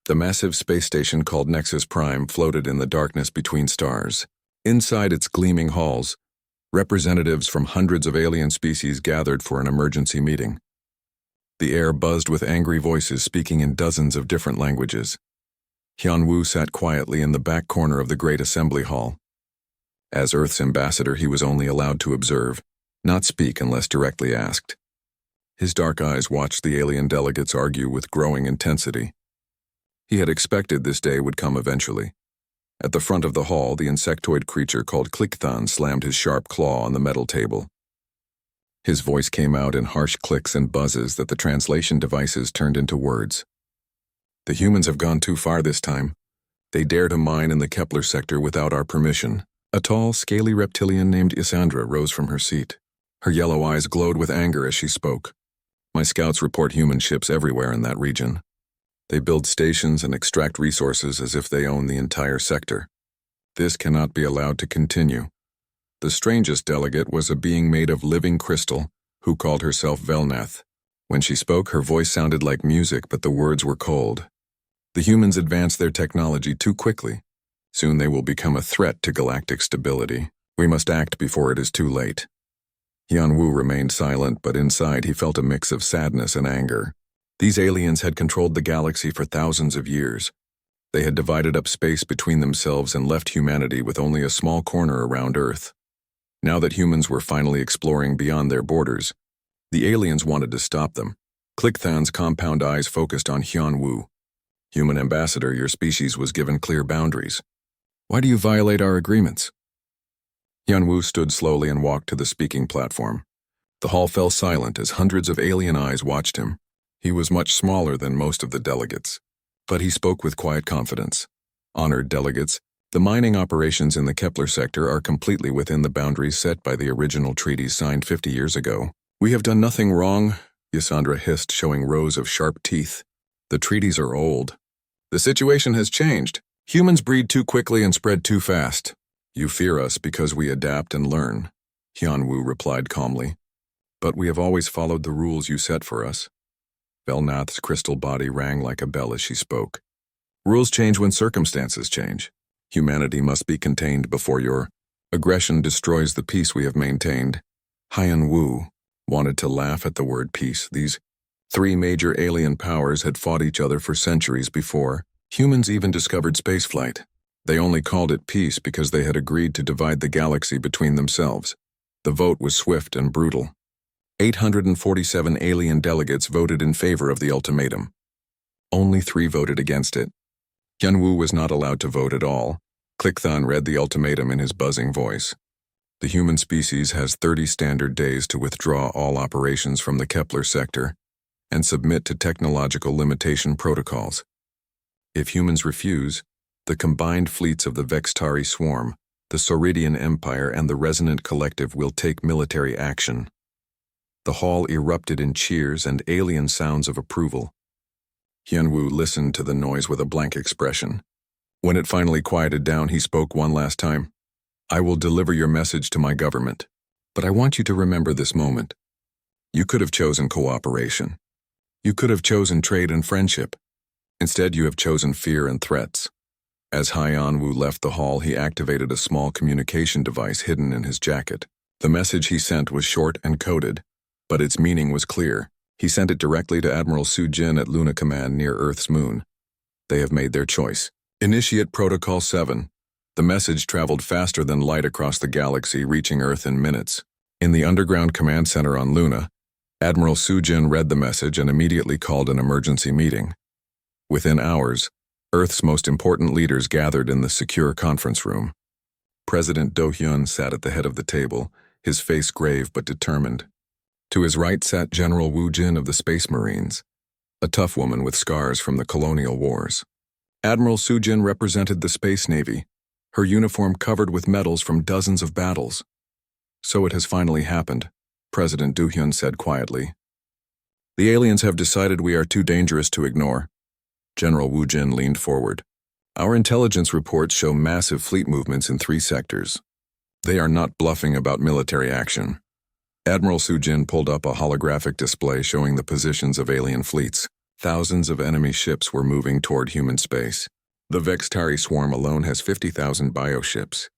The massive space station called Nexus Prime floated in the darkness between stars. Inside its gleaming halls, representatives from hundreds of alien species gathered for an emergency meeting. The air buzzed with angry voices speaking in dozens of different languages. Hyun-woo sat quietly in the back corner of the great assembly hall. As Earth's ambassador, he was only allowed to observe, not speak unless directly asked. His dark eyes watched the alien delegates argue with growing intensity. He had expected this day would come eventually. At the front of the hall, the insectoid creature called Clickthon slammed his sharp claw on the metal table. His voice came out in harsh clicks and buzzes that the translation devices turned into words. The humans have gone too far this time. They dare to mine in the Kepler sector without our permission. A tall, scaly reptilian named Isandra rose from her seat. Her yellow eyes glowed with anger as she spoke. My scouts report human ships everywhere in that region. They build stations and extract resources as if they own the entire sector. This cannot be allowed to continue. The strangest delegate was a being made of living crystal who called herself Velnath. When she spoke, her voice sounded like music, but the words were cold. The humans advanced their technology too quickly. Soon they will become a threat to galactic stability. We must act before it is too late. Hyun-woo remained silent, but inside he felt a mix of sadness and anger. These aliens had controlled the galaxy for thousands of years. They had divided up space between themselves and left humanity with only a small corner around Earth. Now that humans were finally exploring beyond their borders, the aliens wanted to stop them. Clickthon's compound eyes focused on Hyun-woo. Human ambassador, your species was given clear boundaries. Why do you violate our agreements? Hyun-woo stood slowly and walked to the speaking platform. The hall fell silent as hundreds of alien eyes watched him. He was much smaller than most of the delegates, but he spoke with quiet confidence. Honored delegates, the mining operations in the Kepler sector are completely within the boundaries set by the original treaties signed 50 years ago. We have done nothing wrong, Ysandra hissed, showing rows of sharp teeth. The treaties are old. The situation has changed. Humans breed too quickly and spread too fast. You fear us because we adapt and learn, Hyun-woo replied calmly. But we have always followed the rules you set for us. Velnath's crystal body rang like a bell as she spoke. Rules change when circumstances change. Humanity must be contained before your aggression destroys the peace we have maintained. Hyun-woo wanted to laugh at the word peace. These three major alien powers had fought each other for centuries before humans even discovered spaceflight. They only called it peace because they had agreed to divide the galaxy between themselves. The vote was swift and brutal. 847 alien delegates voted in favor of the ultimatum. Only 3 voted against it. Hyun-woo was not allowed to vote at all. Clickthon read the ultimatum in his buzzing voice. The human species has 30 standard days to withdraw all operations from the Kepler sector and submit to technological limitation protocols. If humans refuse, the combined fleets of the Vextari Swarm, the Sauridian Empire, and the Resonant Collective will take military action. The hall erupted in cheers and alien sounds of approval. Hyun-woo listened to the noise with a blank expression. When it finally quieted down, he spoke one last time. I will deliver your message to my government, but I want you to remember this moment. You could have chosen cooperation. You could have chosen trade and friendship. Instead, you have chosen fear and threats. As Hyun-woo left the hall, he activated a small communication device hidden in his jacket. The message he sent was short and coded, but its meaning was clear. He sent it directly to Admiral Soo-jin at Luna Command near Earth's moon. They have made their choice. Initiate Protocol 7. The message traveled faster than light across the galaxy, reaching Earth in minutes. In the underground command center on Luna, Admiral Soo-jin read the message and immediately called an emergency meeting. Within hours, Earth's most important leaders gathered in the secure conference room. President Do-hyun sat at the head of the table, his face grave but determined. To his right sat General Woo-jin of the Space Marines, a tough woman with scars from the colonial wars. Admiral Soo-jin represented the Space Navy, her uniform covered with medals from dozens of battles. So it has finally happened, President Do-hyun said quietly. The aliens have decided we are too dangerous to ignore. General Woo-jin leaned forward. Our intelligence reports show massive fleet movements in 3 sectors. They are not bluffing about military action. Admiral Soo-jin pulled up a holographic display showing the positions of alien fleets. Thousands of enemy ships were moving toward human space. The Vextari swarm alone has 50,000 bioships.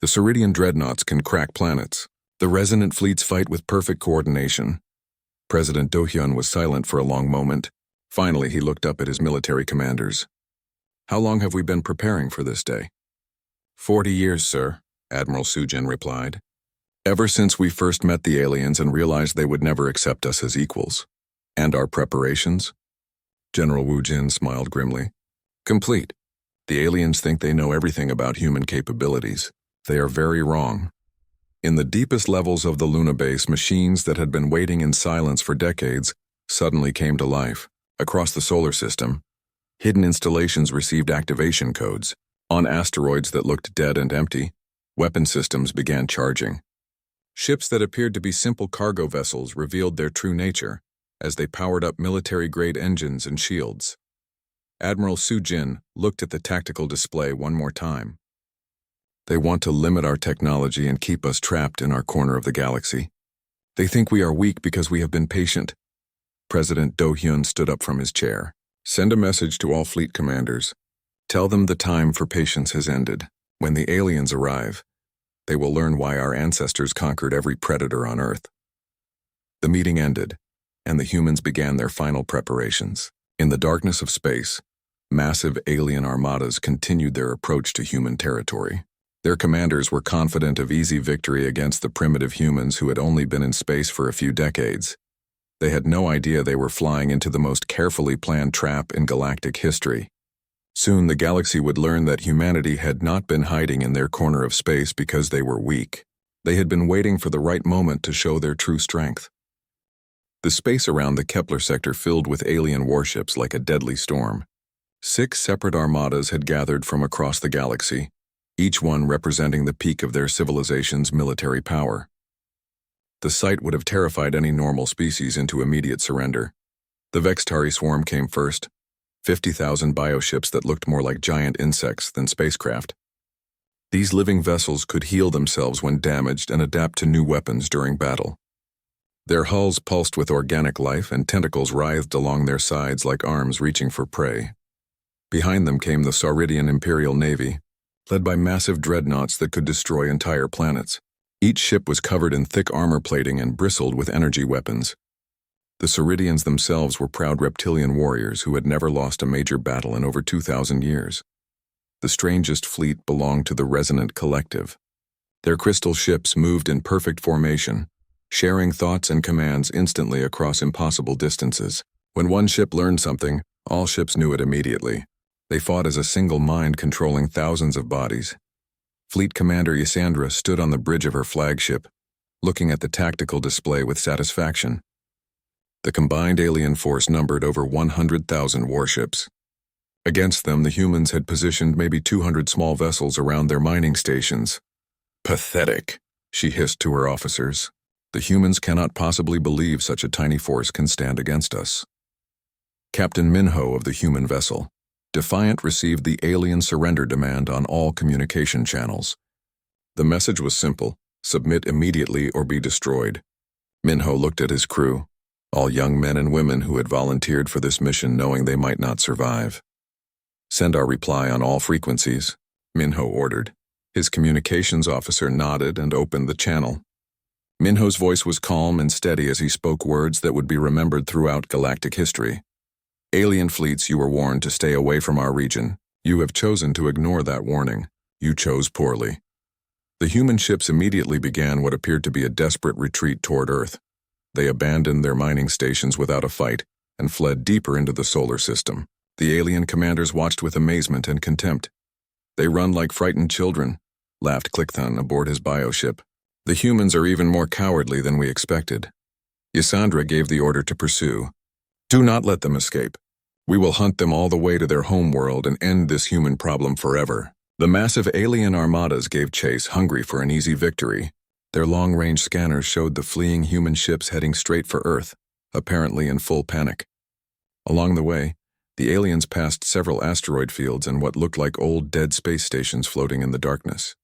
The Ceridian dreadnoughts can crack planets. The resonant fleets fight with perfect coordination. President Do-hyun was silent for a long moment. Finally, he looked up at his military commanders. How long have we been preparing for this day? 40 years, sir, Admiral Soo-jin replied. Ever since we first met the aliens and realized they would never accept us as equals. And our preparations? General Woo-jin smiled grimly. Complete. The aliens think they know everything about human capabilities. They are very wrong. In the deepest levels of the Luna base, machines that had been waiting in silence for decades suddenly came to life. Across the solar system, hidden installations received activation codes. On asteroids that looked dead and empty, weapon systems began charging. Ships that appeared to be simple cargo vessels revealed their true nature as they powered up military-grade engines and shields. Admiral Soo-jin looked at the tactical display one more time. They want to limit our technology and keep us trapped in our corner of the galaxy. They think we are weak because we have been patient. President Do-hyun stood up from his chair. Send a message to all fleet commanders. Tell them the time for patience has ended. When the aliens arrive, they will learn why our ancestors conquered every predator on Earth. The meeting ended, and the humans began their final preparations. In the darkness of space, massive alien armadas continued their approach to human territory. Their commanders were confident of easy victory against the primitive humans who had only been in space for a few decades. They had no idea they were flying into the most carefully planned trap in galactic history. Soon the galaxy would learn that humanity had not been hiding in their corner of space because they were weak. They had been waiting for the right moment to show their true strength. The space around the Kepler sector filled with alien warships like a deadly storm. 6 separate armadas had gathered from across the galaxy, each one representing the peak of their civilization's military power. The sight would have terrified any normal species into immediate surrender. The Vextari swarm came first, 50,000 bioships that looked more like giant insects than spacecraft. These living vessels could heal themselves when damaged and adapt to new weapons during battle. Their hulls pulsed with organic life and tentacles writhed along their sides like arms reaching for prey. Behind them came the Ceridian Imperial Navy, led by massive dreadnoughts that could destroy entire planets. Each ship was covered in thick armor plating and bristled with energy weapons. The Ceridians themselves were proud reptilian warriors who had never lost a major battle in over 2,000 years. The strangest fleet belonged to the Resonant Collective. Their crystal ships moved in perfect formation, sharing thoughts and commands instantly across impossible distances. When one ship learned something, all ships knew it immediately. They fought as a single mind controlling thousands of bodies. Fleet Commander Ysandra stood on the bridge of her flagship, looking at the tactical display with satisfaction. The combined alien force numbered over 100,000 warships. Against them, the humans had positioned maybe 200 small vessels around their mining stations. Pathetic, she hissed to her officers. The humans cannot possibly believe such a tiny force can stand against us. Captain Minho of the human vessel, Defiant, received the alien surrender demand on all communication channels. The message was simple: submit immediately or be destroyed. Minho looked at his crew, all young men and women who had volunteered for this mission knowing they might not survive. Send our reply on all frequencies, Minho ordered. His communications officer nodded and opened the channel. Minho's voice was calm and steady as he spoke words that would be remembered throughout galactic history. Alien fleets, you were warned to stay away from our region. You have chosen to ignore that warning. You chose poorly. The human ships immediately began what appeared to be a desperate retreat toward Earth. They abandoned their mining stations without a fight and fled deeper into the solar system. The alien commanders watched with amazement and contempt. They run like frightened children, laughed Clickthun aboard his bioship. The humans are even more cowardly than we expected. Ysandra gave the order to pursue. Do not let them escape. We will hunt them all the way to their home world and end this human problem forever. The massive alien armadas gave chase, hungry for an easy victory. Their long-range scanners showed the fleeing human ships heading straight for Earth, apparently in full panic. Along the way, the aliens passed several asteroid fields and what looked like old dead space stations floating in the darkness.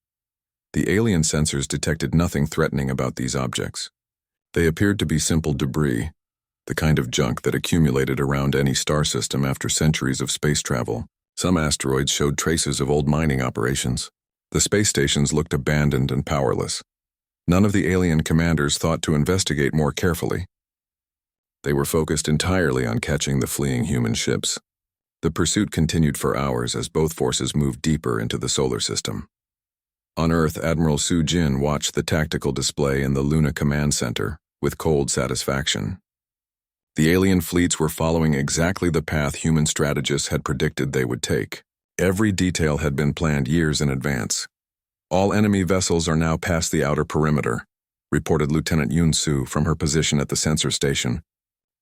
The alien sensors detected nothing threatening about these objects. They appeared to be simple debris, the kind of junk that accumulated around any star system after centuries of space travel. Some asteroids showed traces of old mining operations. The space stations looked abandoned and powerless. None of the alien commanders thought to investigate more carefully. They were focused entirely on catching the fleeing human ships. The pursuit continued for hours as both forces moved deeper into the solar system. On Earth, Admiral Su Jin watched the tactical display in the Luna Command Center with cold satisfaction. The alien fleets were following exactly the path human strategists had predicted they would take. Every detail had been planned years in advance. All enemy vessels are now past the outer perimeter, reported Lieutenant Yun Su from her position at the sensor station.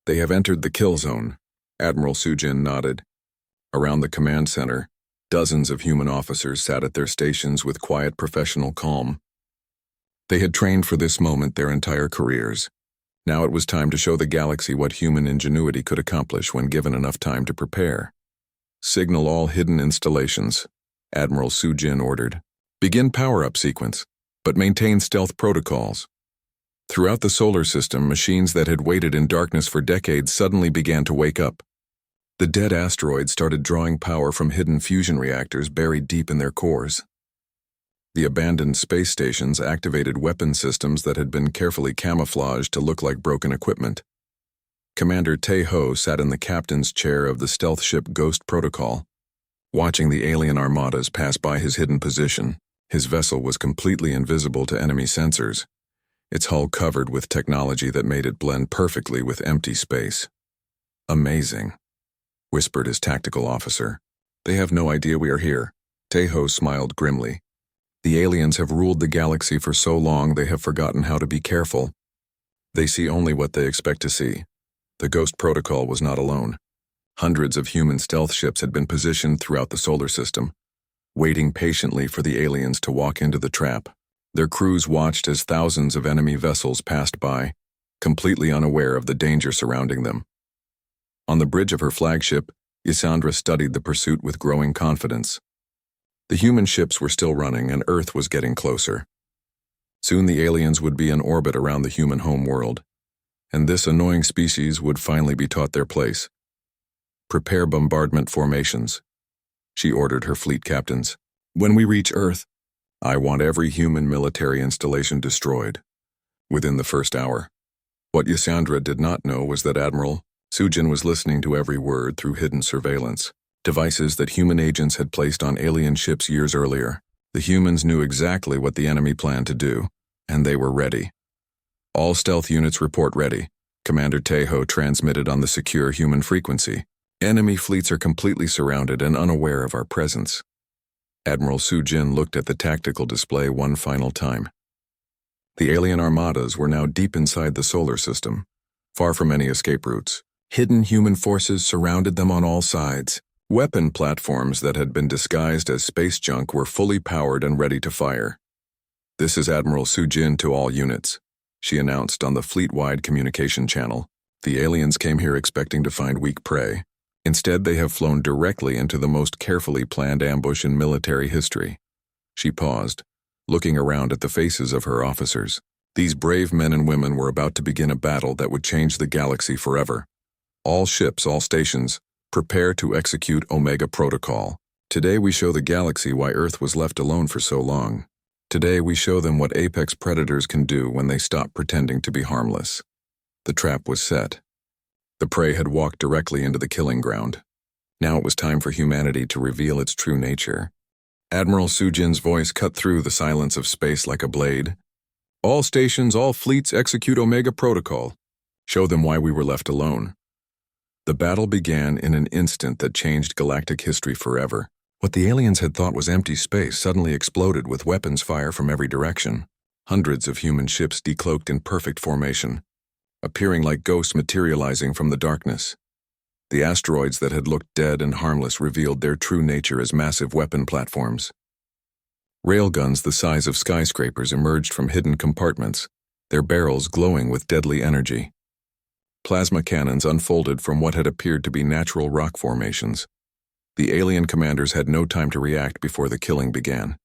They have entered the kill zone. Admiral Su Jin nodded. Around the command center, dozens of human officers sat at their stations with quiet professional calm. They had trained for this moment their entire careers. Now it was time to show the galaxy what human ingenuity could accomplish when given enough time to prepare. Signal all hidden installations, Admiral Su Jin ordered. Begin power-up sequence, but maintain stealth protocols. Throughout the solar system, machines that had waited in darkness for decades suddenly began to wake up. The dead asteroids started drawing power from hidden fusion reactors buried deep in their cores. The abandoned space stations activated weapon systems that had been carefully camouflaged to look like broken equipment. Commander Tae-ho sat in the captain's chair of the stealth ship Ghost Protocol, watching the alien armadas pass by his hidden position. His vessel was completely invisible to enemy sensors, its hull covered with technology that made it blend perfectly with empty space. Amazing, whispered his tactical officer. They have no idea we are here. Tae-ho smiled grimly. The aliens have ruled the galaxy for so long they have forgotten how to be careful. They see only what they expect to see. The Ghost Protocol was not alone. Hundreds of human stealth ships had been positioned throughout the solar system, waiting patiently for the aliens to walk into the trap. Their crews watched as thousands of enemy vessels passed by, completely unaware of the danger surrounding them. On the bridge of her flagship, Ysandra studied the pursuit with growing confidence. The human ships were still running and Earth was getting closer. Soon the aliens would be in orbit around the human homeworld, and this annoying species would finally be taught their place. Prepare bombardment formations, she ordered her fleet captains. When we reach Earth, I want every human military installation destroyed within the first hour. What Ysandra did not know was that Admiral Su Jin was listening to every word through hidden surveillance, devices that human agents had placed on alien ships years earlier. The humans knew exactly what the enemy planned to do, and they were ready. All stealth units report ready, Commander Tae-ho transmitted on the secure human frequency. Enemy fleets are completely surrounded and unaware of our presence. Admiral Su Jin looked at the tactical display one final time. The alien armadas were now deep inside the solar system, far from any escape routes. Hidden human forces surrounded them on all sides. Weapon platforms that had been disguised as space junk were fully powered and ready to fire. This is Admiral Su Jin to all units, she announced on the fleet-wide communication channel. The aliens came here expecting to find weak prey. Instead, they have flown directly into the most carefully planned ambush in military history. She paused, looking around at the faces of her officers. These brave men and women were about to begin a battle that would change the galaxy forever. All ships, all stations, prepare to execute Omega Protocol. Today we show the galaxy why Earth was left alone for so long. Today we show them what apex predators can do when they stop pretending to be harmless. The trap was set. The prey had walked directly into the killing ground. Now it was time for humanity to reveal its true nature. Admiral Su Jin's voice cut through the silence of space like a blade. All stations, all fleets execute Omega Protocol. Show them why we were left alone. The battle began in an instant that changed galactic history forever. What the aliens had thought was empty space suddenly exploded with weapons fire from every direction. Hundreds of human ships decloaked in perfect formation, appearing like ghosts materializing from the darkness. The asteroids that had looked dead and harmless revealed their true nature as massive weapon platforms. Railguns the size of skyscrapers emerged from hidden compartments, their barrels glowing with deadly energy. Plasma cannons unfolded from what had appeared to be natural rock formations. The alien commanders had no time to react before the killing began.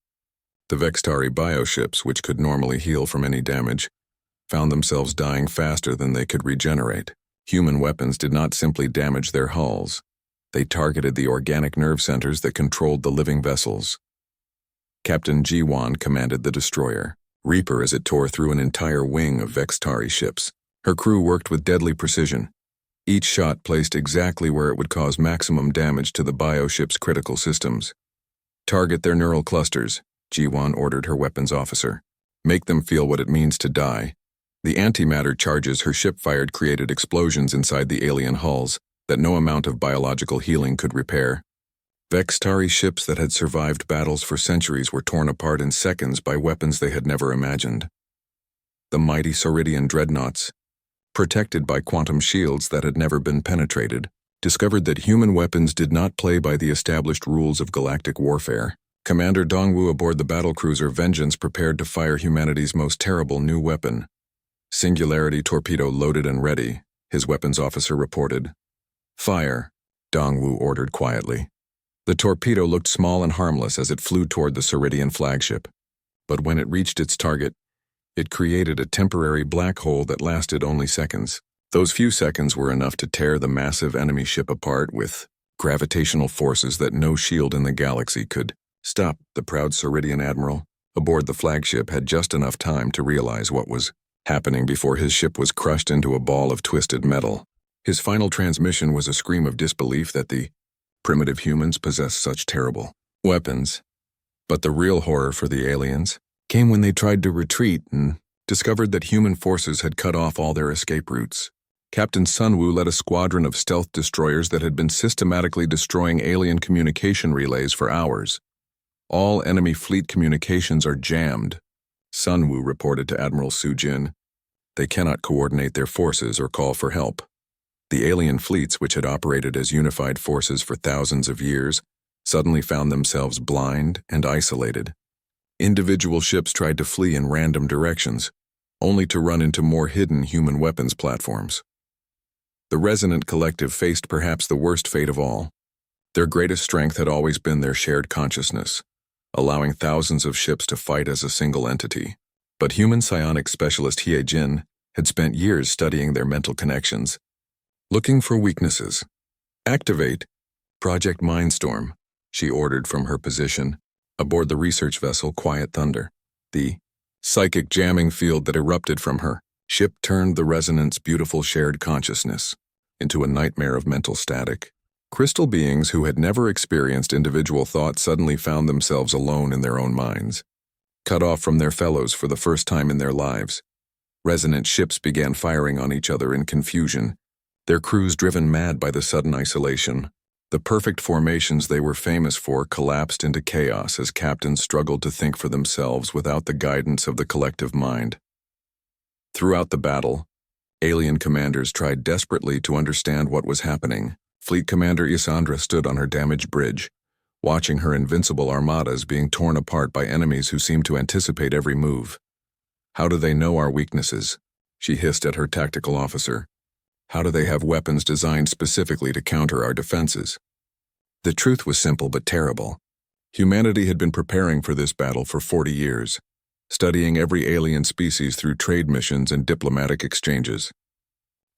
The Vextari bioships, which could normally heal from any damage, found themselves dying faster than they could regenerate. Human weapons did not simply damage their hulls. They targeted the organic nerve centers that controlled the living vessels. Captain Jiwan commanded the destroyer, Reaper, as it tore through an entire wing of Vextari ships. Her crew worked with deadly precision, each shot placed exactly where it would cause maximum damage to the bioship's critical systems. Target their neural clusters, Jiwan ordered her weapons officer. Make them feel what it means to die. The antimatter charges her ship fired created explosions inside the alien hulls that no amount of biological healing could repair. Vextari ships that had survived battles for centuries were torn apart in seconds by weapons they had never imagined. The mighty Sauridian dreadnoughts, protected by quantum shields that had never been penetrated, discovered that human weapons did not play by the established rules of galactic warfare. Commander Dongwu aboard the battlecruiser Vengeance prepared to fire humanity's most terrible new weapon. Singularity torpedo loaded and ready, his weapons officer reported. Fire, Dongwu ordered quietly. The torpedo looked small and harmless as it flew toward the Sauridian flagship, but when it reached its target, it created a temporary black hole that lasted only seconds. Those few seconds were enough to tear the massive enemy ship apart with gravitational forces that no shield in the galaxy could stop. The proud Sauridian admiral aboard the flagship had just enough time to realize what was happening before his ship was crushed into a ball of twisted metal. His final transmission was a scream of disbelief that the primitive humans possessed such terrible weapons. But the real horror for the aliens came when they tried to retreat and discovered that human forces had cut off all their escape routes. Captain Sunwoo led a squadron of stealth destroyers that had been systematically destroying alien communication relays for hours. All enemy fleet communications are jammed, Sunwoo reported to Admiral Sujin. They cannot coordinate their forces or call for help. The alien fleets, which had operated as unified forces for thousands of years, suddenly found themselves blind and isolated. Individual ships tried to flee in random directions, only to run into more hidden human weapons platforms. The Resonant Collective faced perhaps the worst fate of all. Their greatest strength had always been their shared consciousness, allowing thousands of ships to fight as a single entity. But human psionics specialist Hye Jin had spent years studying their mental connections, looking for weaknesses. Activate Project Mindstorm, she ordered from her position aboard the research vessel Quiet Thunder. The psychic jamming field that erupted from her ship turned the Resonant's beautiful shared consciousness into a nightmare of mental static. Crystal beings who had never experienced individual thought suddenly found themselves alone in their own minds, cut off from their fellows for the first time in their lives. Resonant ships began firing on each other in confusion, their crews driven mad by the sudden isolation. The perfect formations they were famous for collapsed into chaos as captains struggled to think for themselves without the guidance of the collective mind. Throughout the battle, alien commanders tried desperately to understand what was happening. Fleet Commander Isandra stood on her damaged bridge, watching her invincible armadas being torn apart by enemies who seemed to anticipate every move. How do they know our weaknesses? She hissed at her tactical officer. How do they have weapons designed specifically to counter our defenses? The truth was simple but terrible. Humanity had been preparing for this battle for 40 years, studying every alien species through trade missions and diplomatic exchanges.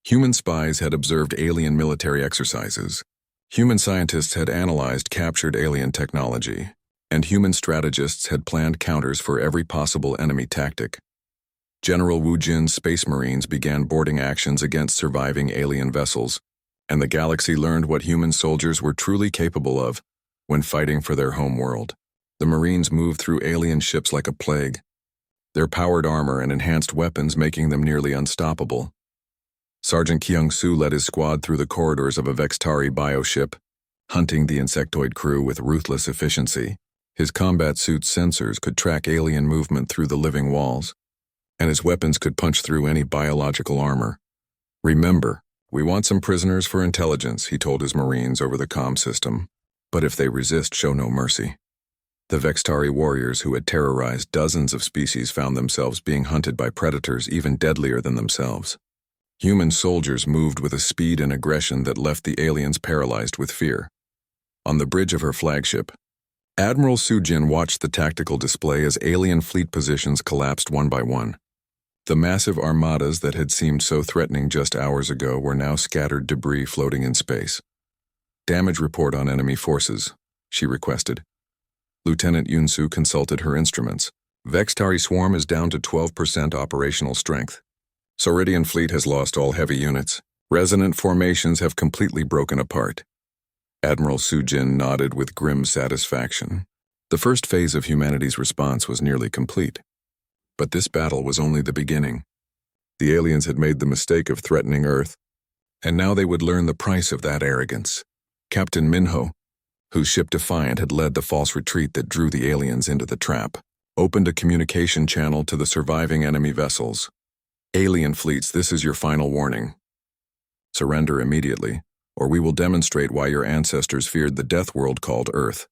Human spies had observed alien military exercises. Human scientists had analyzed captured alien technology, and human strategists had planned counters for every possible enemy tactic. General Wu Jin's Space Marines began boarding actions against surviving alien vessels, and the galaxy learned what human soldiers were truly capable of when fighting for their home world. The Marines moved through alien ships like a plague, their powered armor and enhanced weapons making them nearly unstoppable. Sergeant Kyung-soo led his squad through the corridors of a Vextari bioship, hunting the insectoid crew with ruthless efficiency. His combat suit's sensors could track alien movement through the living walls, and his weapons could punch through any biological armor. Remember, we want some prisoners for intelligence, he told his Marines over the comm system, but if they resist, show no mercy. The Vextari warriors who had terrorized dozens of species found themselves being hunted by predators even deadlier than themselves. Human soldiers moved with a speed and aggression that left the aliens paralyzed with fear. On the bridge of her flagship, Admiral Sujin watched the tactical display as alien fleet positions collapsed one by one. The massive armadas that had seemed so threatening just hours ago were now scattered debris floating in space. "Damage report on enemy forces," she requested. Lieutenant Yunsu consulted her instruments. "Vextari swarm is down to 12% operational strength. Sauridian fleet has lost all heavy units. Resonant formations have completely broken apart." Admiral Sujin nodded with grim satisfaction. The first phase of humanity's response was nearly complete. But this battle was only the beginning. The aliens had made the mistake of threatening Earth, and now they would learn the price of that arrogance. Captain Minho, whose ship Defiant had led the false retreat that drew the aliens into the trap, opened a communication channel to the surviving enemy vessels. "Alien fleets, this is your final warning. Surrender immediately, or we will demonstrate why your ancestors feared the death world called Earth.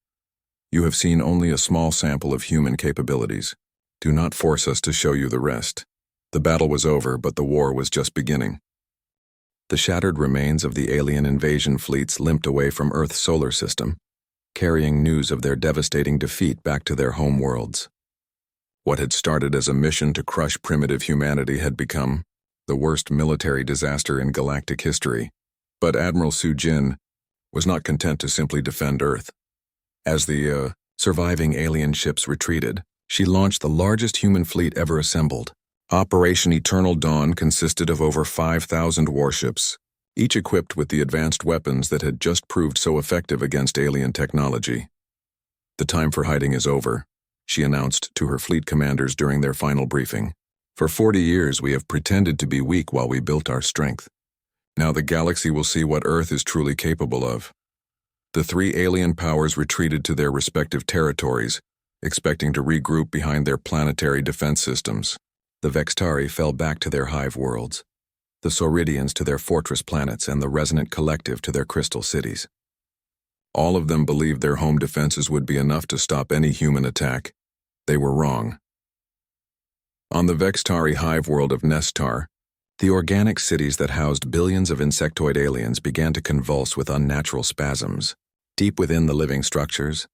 You have seen only a small sample of human capabilities. Do not force us to show you the rest." The battle was over, but the war was just beginning. The shattered remains of the alien invasion fleets limped away from Earth's solar system, carrying news of their devastating defeat back to their home worlds. What had started as a mission to crush primitive humanity had become the worst military disaster in galactic history. But Admiral Sujin was not content to simply defend Earth. As the surviving alien ships retreated, she launched the largest human fleet ever assembled. Operation Eternal Dawn consisted of over 5,000 warships, each equipped with the advanced weapons that had just proved so effective against alien technology. "The time for hiding is over," she announced to her fleet commanders during their final briefing. "For 40 years we have pretended to be weak while we built our strength. Now the galaxy will see what Earth is truly capable of." The three alien powers retreated to their respective territories, expecting to regroup behind their planetary defense systems. The Vextari fell back to their hive worlds, the Sauridians to their fortress planets, and the Resonant Collective to their crystal cities. All of them believed their home defenses would be enough to stop any human attack. They were wrong. On the Vextari hive world of Nestar, the organic cities that housed billions of insectoid aliens began to convulse with unnatural spasms. Deep within the living structures,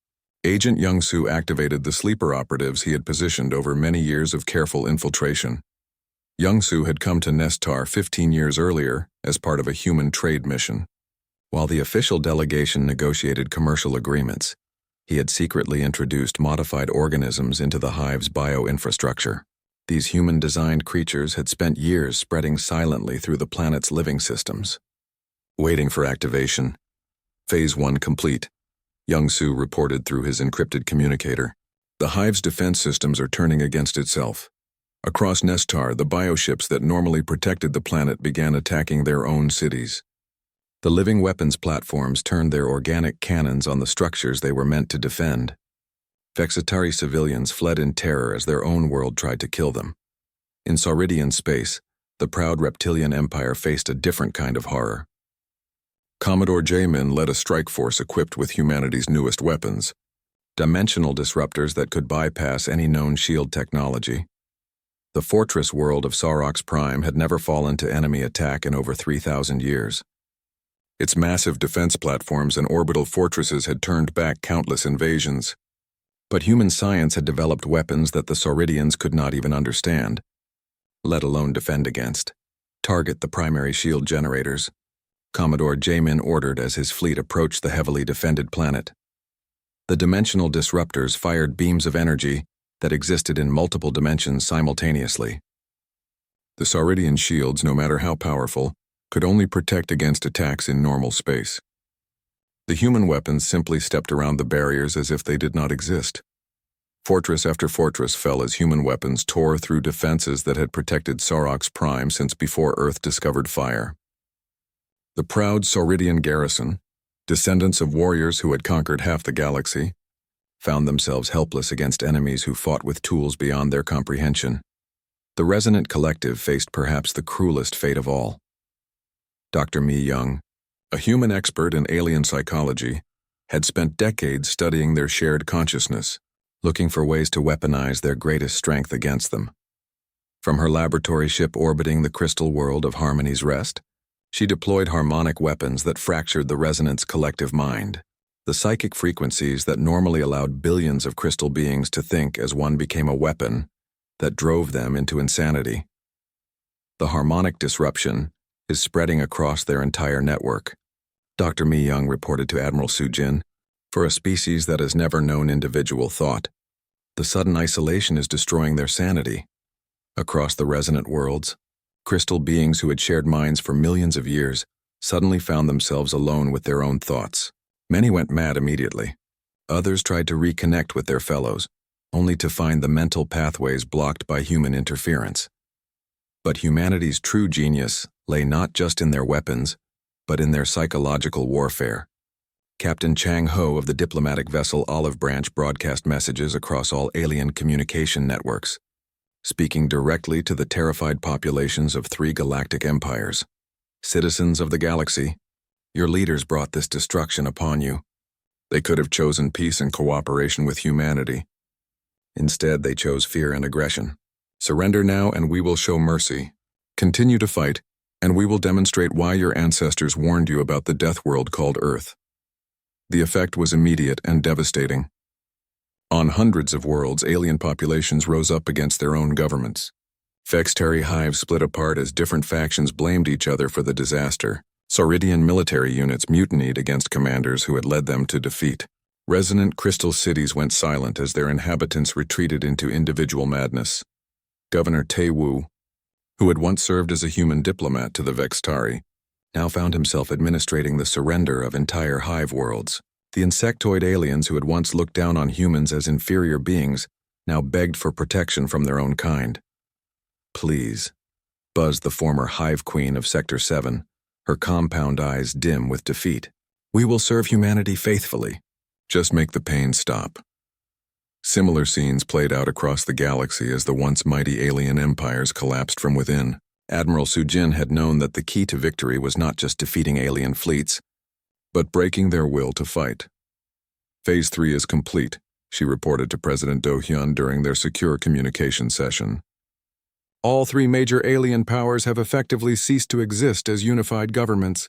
Agent Youngsu activated the sleeper operatives he had positioned over many years of careful infiltration. Youngsu had come to Nestar 15 years earlier as part of a human trade mission. While the official delegation negotiated commercial agreements, he had secretly introduced modified organisms into the hive's bioinfrastructure. These human-designed creatures had spent years spreading silently through the planet's living systems. Waiting for activation. Phase 1 complete, Youngsu reported through his encrypted communicator. The hive's defense systems are turning against itself. Across Nestar, the bioships that normally protected the planet began attacking their own cities. The living weapons platforms turned their organic cannons on the structures they were meant to defend. Vexitari civilians fled in terror as their own world tried to kill them. In Sauridian space, the proud reptilian empire faced a different kind of horror. Commodore Jamin led a strike force equipped with humanity's newest weapons, dimensional disruptors that could bypass any known shield technology. The fortress world of Saurox Prime had never fallen to enemy attack in over 3,000 years. Its massive defense platforms and orbital fortresses had turned back countless invasions. But human science had developed weapons that the Sauridians could not even understand, let alone defend against. "Target the primary shield generators," Commodore Jamin ordered as his fleet approached the heavily defended planet. The dimensional disruptors fired beams of energy that existed in multiple dimensions simultaneously. The Sauridian shields, no matter how powerful, could only protect against attacks in normal space. The human weapons simply stepped around the barriers as if they did not exist. Fortress after fortress fell as human weapons tore through defenses that had protected Saurox Prime since before Earth discovered fire. The proud Sauridian garrison, descendants of warriors who had conquered half the galaxy, found themselves helpless against enemies who fought with tools beyond their comprehension. The Resonant Collective faced perhaps the cruelest fate of all. Dr. Mi Young, a human expert in alien psychology, had spent decades studying their shared consciousness, looking for ways to weaponize their greatest strength against them. From her laboratory ship orbiting the crystal world of Harmony's Rest, she deployed harmonic weapons that fractured the Resonant's collective mind. The psychic frequencies that normally allowed billions of crystal beings to think as one became a weapon that drove them into insanity. The harmonic disruption is spreading across their entire network. Dr. Mi Young reported to Admiral Sujin, for a species that has never known individual thought, the sudden isolation is destroying their sanity. Across the resonant worlds, crystal beings who had shared minds for millions of years suddenly found themselves alone with their own thoughts. Many went mad immediately. Others tried to reconnect with their fellows, only to find the mental pathways blocked by human interference. But humanity's true genius lay not just in their weapons, but in their psychological warfare. Captain Chang Ho of the diplomatic vessel Olive Branch broadcast messages across all alien communication networks, speaking directly to the terrified populations of 3 galactic empires. Citizens of the galaxy, your leaders brought this destruction upon you. They could have chosen peace and cooperation with humanity. Instead, they chose fear and aggression. Surrender now and we will show mercy. Continue to fight, and we will demonstrate why your ancestors warned you about the death world called Earth. The effect was immediate and devastating. On hundreds of worlds, alien populations rose up against their own governments. Fextari hives split apart as different factions blamed each other for the disaster. Sauridian military units mutinied against commanders who had led them to defeat. Resonant crystal cities went silent as their inhabitants retreated into individual madness. Governor Tae Woo, who had once served as a human diplomat to the Vextari, now found himself administrating the surrender of entire hive worlds. The insectoid aliens who had once looked down on humans as inferior beings now begged for protection from their own kind. Please, buzzed the former hive queen of Sector 7, her compound eyes dim with defeat. We will serve humanity faithfully. Just make the pain stop. Similar scenes played out across the galaxy as the once mighty alien empires collapsed from within. Admiral Sujin had known that the key to victory was not just defeating alien fleets, but breaking their will to fight. Phase 3 is complete, she reported to President Do-hyun during their secure communication session. All 3 major alien powers have effectively ceased to exist as unified governments.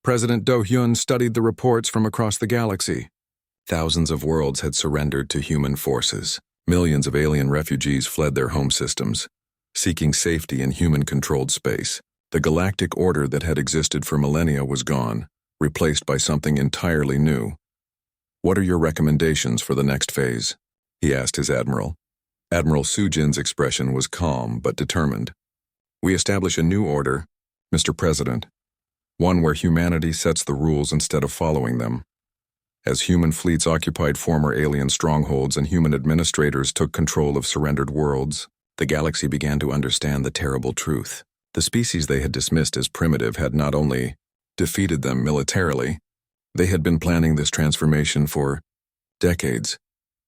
President Do-hyun studied the reports from across the galaxy. Thousands of worlds had surrendered to human forces. Millions of alien refugees fled their home systems, seeking safety in human-controlled space. The galactic order that had existed for millennia was gone, replaced by something entirely new. What are your recommendations for the next phase? He asked his admiral. Admiral Sujin's expression was calm but determined. We establish a new order, Mr. President, one where humanity sets the rules instead of following them. As human fleets occupied former alien strongholds and human administrators took control of surrendered worlds, the galaxy began to understand the terrible truth. The species they had dismissed as primitive had not only defeated them militarily, they had been planning this transformation for decades.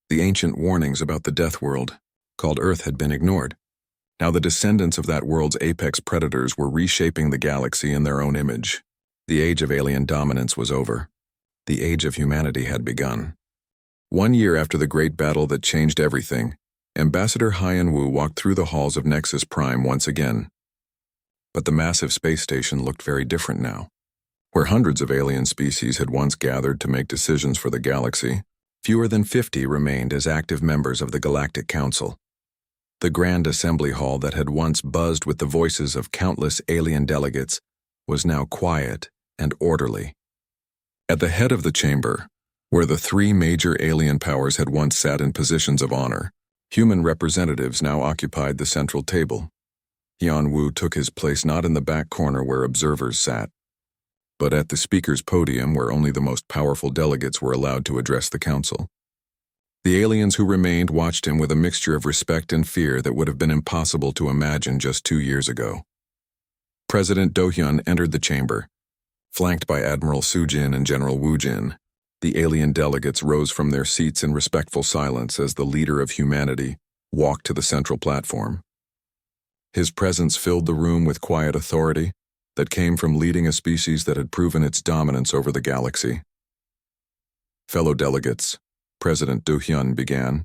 The ancient warnings about the death world, called Earth, had been ignored. Now the descendants of that world's apex predators were reshaping the galaxy in their own image. The age of alien dominance was over. The age of humanity had begun. 1 year after the great battle that changed everything, Ambassador Hyan-Woo walked through the halls of Nexus Prime once again. But the massive space station looked very different now. Where hundreds of alien species had once gathered to make decisions for the galaxy, fewer than 50 remained as active members of the Galactic Council. The Grand Assembly Hall that had once buzzed with the voices of countless alien delegates was now quiet and orderly. At the head of the chamber, where the 3 major alien powers had once sat in positions of honor, human representatives now occupied the central table. Hyan-Woo took his place not in the back corner where observers sat, but at the speaker's podium where only the most powerful delegates were allowed to address the council. The aliens who remained watched him with a mixture of respect and fear that would have been impossible to imagine just 2 years ago. President Do-hyun entered the chamber, flanked by Admiral Sujin and General Woo-jin. The alien delegates rose from their seats in respectful silence as the leader of humanity walked to the central platform. His presence filled the room with quiet authority that came from leading a species that had proven its dominance over the galaxy. Fellow delegates, President Do-hyun began,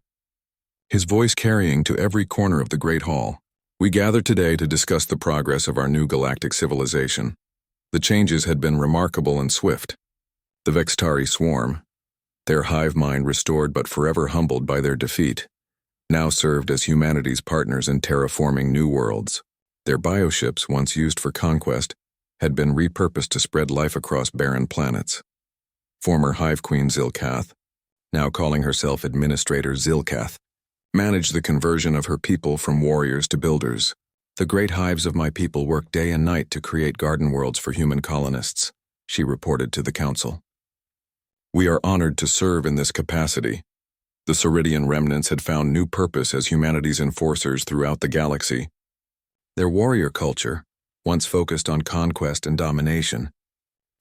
his voice carrying to every corner of the Great Hall. We gather today to discuss the progress of our new galactic civilization. The changes had been remarkable and swift. The Vextari swarm, their hive mind restored but forever humbled by their defeat, now served as humanity's partners in terraforming new worlds. Their bioships, once used for conquest, had been repurposed to spread life across barren planets. Former Hive Queen Zilkath, now calling herself Administrator Zilkath, managed the conversion of her people from warriors to builders. "The great hives of my people work day and night to create garden worlds for human colonists," she reported to the council. "We are honored to serve in this capacity." The Ceridian remnants had found new purpose as humanity's enforcers throughout the galaxy. Their warrior culture, once focused on conquest and domination,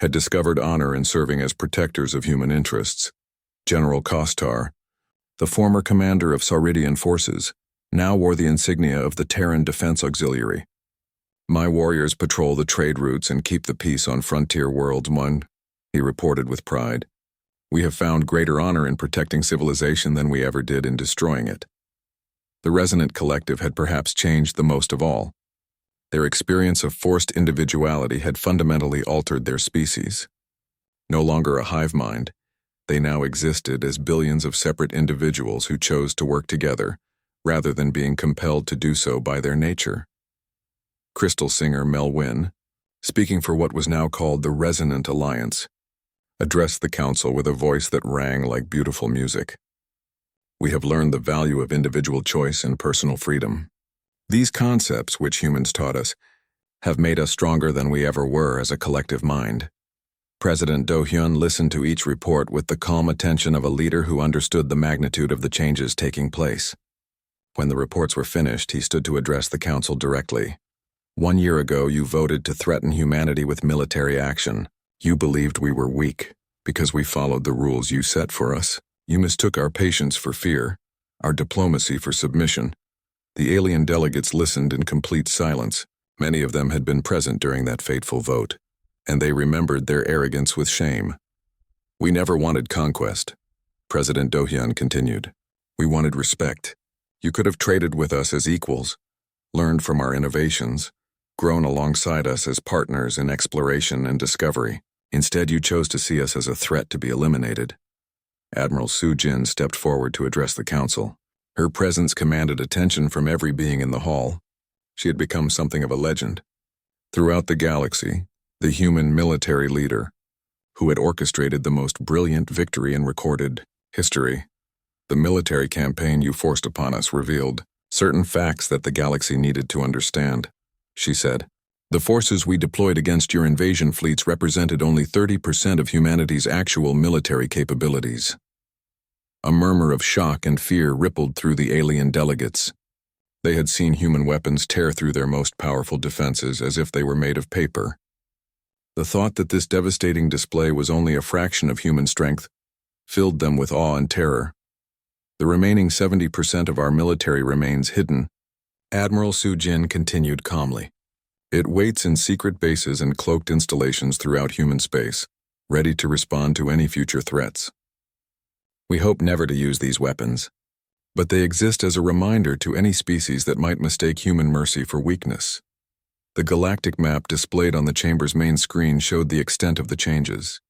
had discovered honor in serving as protectors of human interests. General Kostar, the former commander of Ceridian forces, now wore the insignia of the Terran Defense Auxiliary. "My warriors patrol the trade routes and keep the peace on frontier worlds, one," he reported with pride. "We have found greater honor in protecting civilization than we ever did in destroying it." The Resonant Collective had perhaps changed the most of all. Their experience of forced individuality had fundamentally altered their species. No longer a hive mind, they now existed as billions of separate individuals who chose to work together, rather than being compelled to do so by their nature. Crystal singer Mel Wynn, speaking for what was now called the Resonant Alliance, addressed the council with a voice that rang like beautiful music. "We have learned the value of individual choice and personal freedom. These concepts, which humans taught us, have made us stronger than we ever were as a collective mind." President Do-hyun listened to each report with the calm attention of a leader who understood the magnitude of the changes taking place. When the reports were finished, he stood to address the council directly. "1 year ago, you voted to threaten humanity with military action. You believed we were weak, because we followed the rules you set for us. You mistook our patience for fear, our diplomacy for submission." The alien delegates listened in complete silence. Many of them had been present during that fateful vote, and they remembered their arrogance with shame. "We never wanted conquest," President Do-hyun continued. "We wanted respect. You could have traded with us as equals, learned from our innovations, grown alongside us as partners in exploration and discovery. Instead, you chose to see us as a threat to be eliminated." Admiral Su-jin stepped forward to address the council. Her presence commanded attention from every being in the hall. She had become something of a legend. Throughout the galaxy, the human military leader, who had orchestrated the most brilliant victory in recorded history. "The military campaign you forced upon us revealed certain facts that the galaxy needed to understand," she said. "The forces we deployed against your invasion fleets represented only 30% of humanity's actual military capabilities." A murmur of shock and fear rippled through the alien delegates. They had seen human weapons tear through their most powerful defenses as if they were made of paper. The thought that this devastating display was only a fraction of human strength filled them with awe and terror. "The remaining 70% of our military remains hidden," Admiral Su-jin continued calmly. "It waits in secret bases and cloaked installations throughout human space, ready to respond to any future threats. We hope never to use these weapons, but they exist as a reminder to any species that might mistake human mercy for weakness." The galactic map displayed on the chamber's main screen showed the extent of the changes.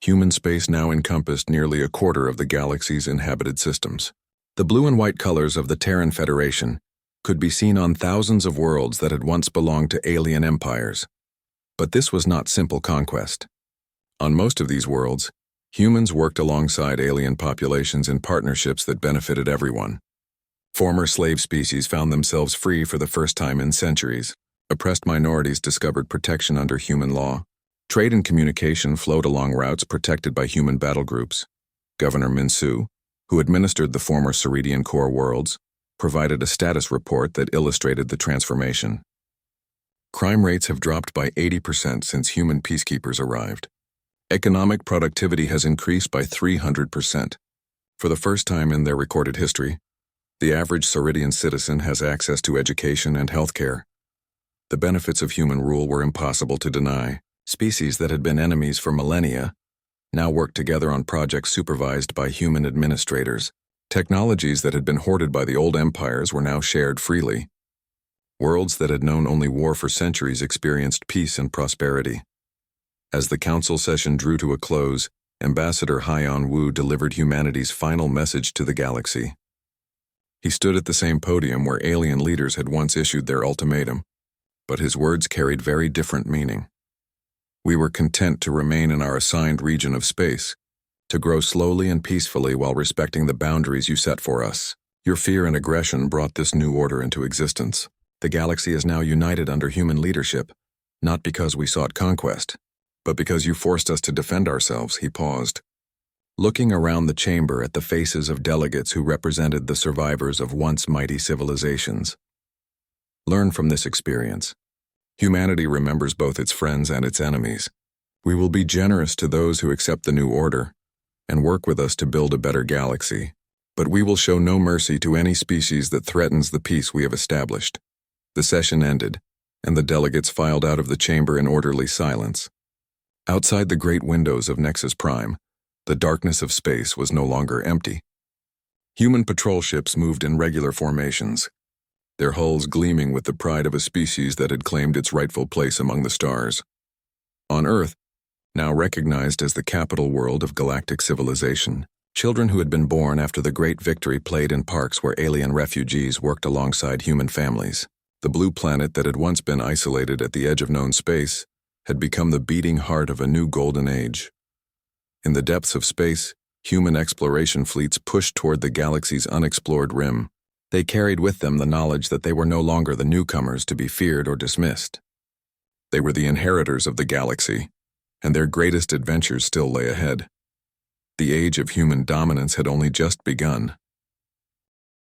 Human space now encompassed nearly a quarter of the galaxy's inhabited systems. The blue and white colors of the Terran Federation could be seen on thousands of worlds that had once belonged to alien empires. But this was not simple conquest. On most of these worlds, humans worked alongside alien populations in partnerships that benefited everyone. Former slave species found themselves free for the first time in centuries. Oppressed minorities discovered protection under human law. Trade and communication flowed along routes protected by human battle groups. Governor Minsu, who administered the former Ceridian core worlds, provided a status report that illustrated the transformation. Crime rates have dropped by 80% since human peacekeepers arrived. Economic productivity has increased by 300%. For the first time in their recorded history, the average Ceridian citizen has access to education and healthcare. The benefits of human rule were impossible to deny. Species that had been enemies for millennia now worked together on projects supervised by human administrators. Technologies that had been hoarded by the old empires were now shared freely. Worlds that had known only war for centuries experienced peace and prosperity. As the council session drew to a close, Ambassador Haiyan Wu delivered humanity's final message to the galaxy. He stood at the same podium where alien leaders had once issued their ultimatum. but his words carried very different meaning. We were content to remain in our assigned region of space, to grow slowly and peacefully while respecting the boundaries you set for us. Your fear and aggression brought this new order into existence. The galaxy is now united under human leadership, not because we sought conquest, but because you forced us to defend ourselves. He paused, looking around the chamber at the faces of delegates who represented the survivors of once mighty civilizations. Learn from this experience. Humanity remembers both its friends and its enemies. We will be generous to those who accept the new order and work with us to build a better galaxy, but we will show no mercy to any species that threatens the peace we have established. The session ended, and the delegates filed out of the chamber in orderly silence. Outside the great windows of Nexus Prime, the darkness of space was no longer empty. Human patrol ships moved in regular formations, their hulls gleaming with the pride of a species that had claimed its rightful place among the stars. On Earth, now recognized as the capital world of galactic civilization, children who had been born after the Great Victory played in parks where alien refugees worked alongside human families. The blue planet that had once been isolated at the edge of known space had become the beating heart of a new golden age. In the depths of space, human exploration fleets pushed toward the galaxy's unexplored rim. They carried with them the knowledge that they were no longer the newcomers to be feared or dismissed. They were the inheritors of the galaxy, and their greatest adventures still lay ahead. The age of human dominance had only just begun.